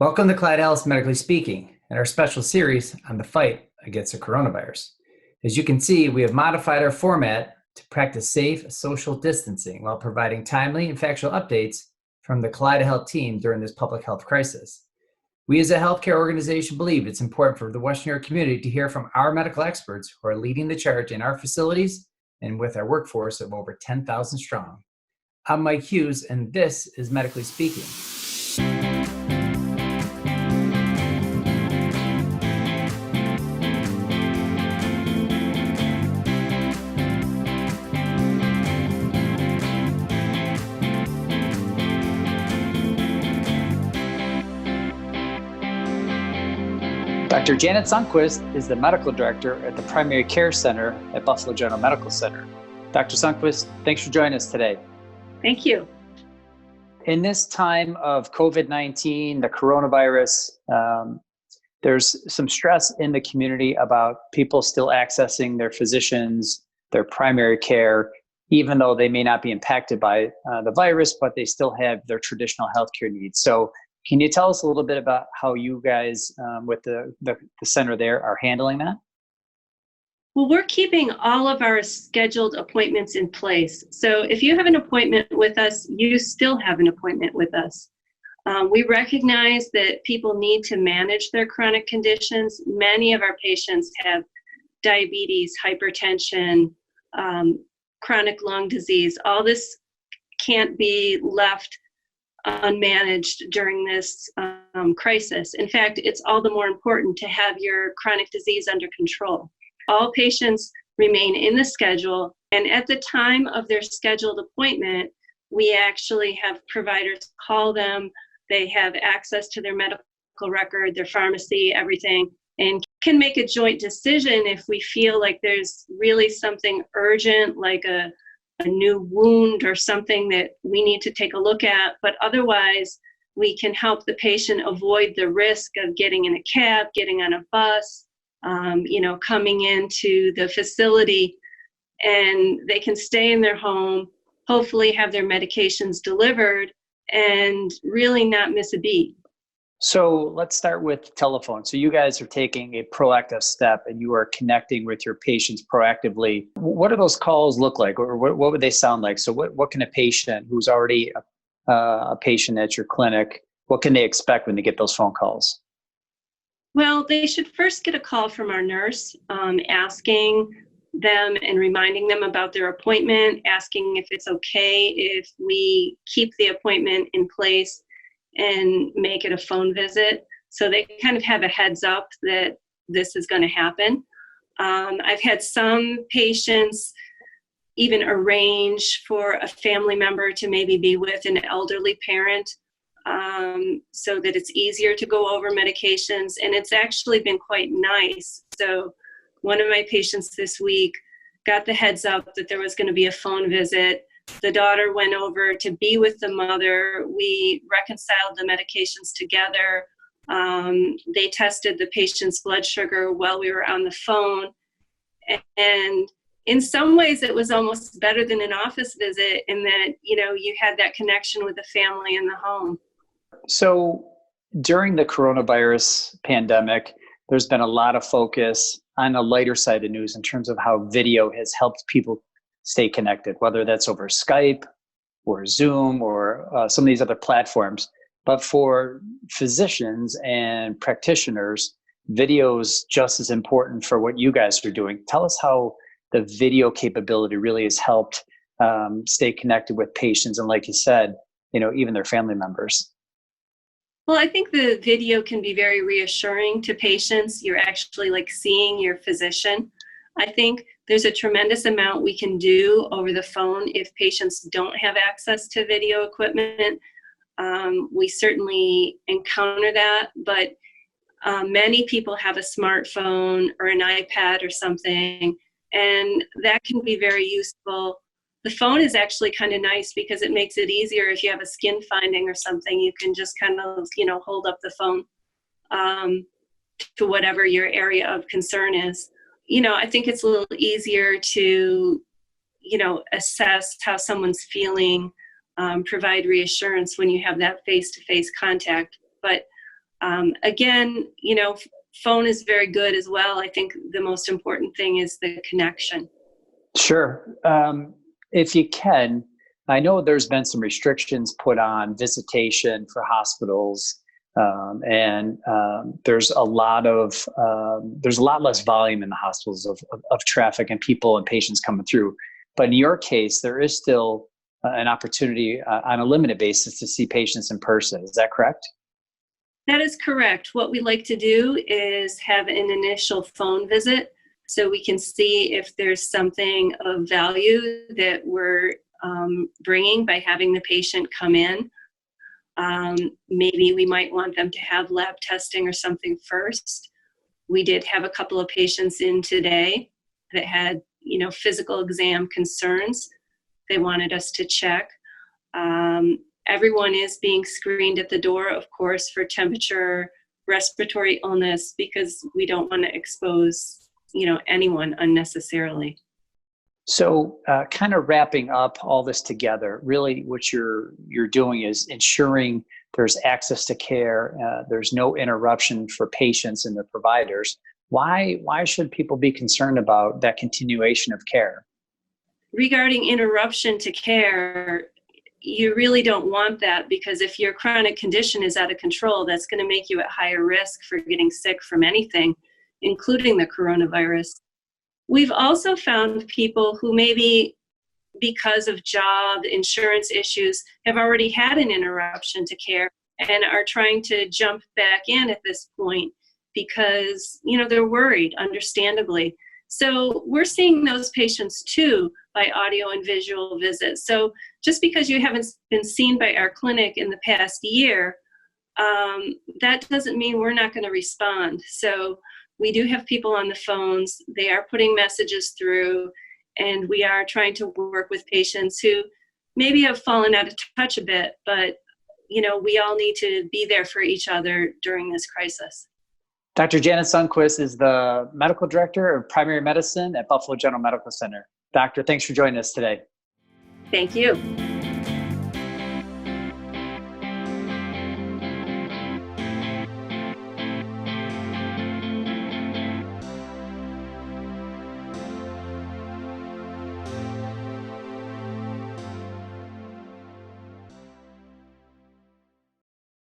Welcome to Clyde Ellis Medically Speaking and our special series on the fight against the coronavirus. As you can see, we have modified our format to practice safe social distancing while providing timely and factual updates from the Clyde Health team during this public health crisis. We as a healthcare organization believe it's important for the Western New York community to hear from our medical experts who are leading the charge in our facilities and with our workforce of over 10,000 strong. I'm Mike Hughes, and this is Medically Speaking. Dr. Janet Sundquist is the medical director at the Primary Care Center at Buffalo General Medical Center. Dr. Sundquist, thanks for joining us today. Thank you. In this time of COVID-19, the coronavirus, there's some stress in the community about people still accessing their physicians, their primary care, even though they may not be impacted by the virus, but they still have their traditional healthcare needs. So can you tell us a little bit about how you guys with the center there are handling that? Well, we're keeping all of our scheduled appointments in place. So if you have an appointment with us, you still have an appointment with us. We recognize that people need to manage their chronic conditions. Many of our patients have diabetes, hypertension, chronic lung disease. All this can't be left unmanaged during this crisis. In fact, it's all the more important to have your chronic disease under control. All patients remain in the schedule, and at the time of their scheduled appointment, we actually have providers call them. They have access to their medical record, their pharmacy, everything, and can make a joint decision if we feel like there's really something urgent, like a new wound or something that we need to take a look at. But otherwise, we can help the patient avoid the risk of getting in a cab, getting on a bus, coming into the facility, and they can stay in their home, hopefully have their medications delivered, and really not miss a beat. So let's start with telephone. So you guys are taking a proactive step and you are connecting with your patients proactively. What do those calls look like, or what would they sound like? So what can a patient who's already a patient at your clinic, what can they expect when they get those phone calls? Well, they should first get a call from our nurse asking them and reminding them about their appointment, asking if it's okay if we keep the appointment in place and make it a phone visit. So they kind of have a heads up that this is going to happen. I've had some patients even arrange for a family member to maybe be with an elderly parent so that it's easier to go over medications. And it's actually been quite nice. So one of my patients this week got the heads up that there was going to be a phone visit. The daughter went over to be with the mother. We reconciled the medications together. They tested the patient's blood sugar while we were on the phone. And in some ways, it was almost better than an office visit in that, you had that connection with the family in the home. So during the coronavirus pandemic, there's been a lot of focus on the lighter side of the news in terms of how video has helped people stay connected, whether that's over Skype or Zoom or some of these other platforms. But for physicians and practitioners, video is just as important for what you guys are doing. Tell us how the video capability really has helped stay connected with patients and, like you said, even their family members. Well, I think the video can be very reassuring to patients. You're actually seeing your physician. I think there's a tremendous amount we can do over the phone if patients don't have access to video equipment. We certainly encounter that, but many people have a smartphone or an iPad or something, and that can be very useful. The phone is actually kind of nice because it makes it easier if you have a skin finding or something. You can just kind of, hold up the phone to whatever your area of concern is. I think it's a little easier to, assess how someone's feeling, provide reassurance when you have that face-to-face contact. But Again, phone is very good as well. I think the most important thing is the connection. Sure. If you can, I know there's been some restrictions put on visitation for hospitals, and there's a lot less volume in the hospitals of traffic and people and patients coming through. But in your case, there is still an opportunity on a limited basis to see patients in person. Is that correct? That is correct. What we like to do is have an initial phone visit so we can see if there's something of value that we're bringing by having the patient come in. Maybe we might want them to have lab testing or something first. We did have a couple of patients in today that had, physical exam concerns. They wanted us to check. Everyone is being screened at the door, of course, for temperature, respiratory illness, because we don't want to expose, anyone unnecessarily. So kind of wrapping up all this together, really what you're doing is ensuring there's access to care, there's no interruption for patients and their providers. Why should people be concerned about that continuation of care? Regarding interruption to care, you really don't want that, because if your chronic condition is out of control, that's going to make you at higher risk for getting sick from anything, including the coronavirus. We've also found people who maybe because of job insurance issues have already had an interruption to care and are trying to jump back in at this point because, they're worried, understandably. So we're seeing those patients too by audio and visual visits. So just because you haven't been seen by our clinic in the past year, that doesn't mean we're not going to respond. So we do have people on the phones. They are putting messages through, and we are trying to work with patients who maybe have fallen out of touch a bit, but we all need to be there for each other during this crisis. Dr. Janet Sundquist is the Medical Director of Primary Medicine at Buffalo General Medical Center. Doctor, thanks for joining us today. Thank you.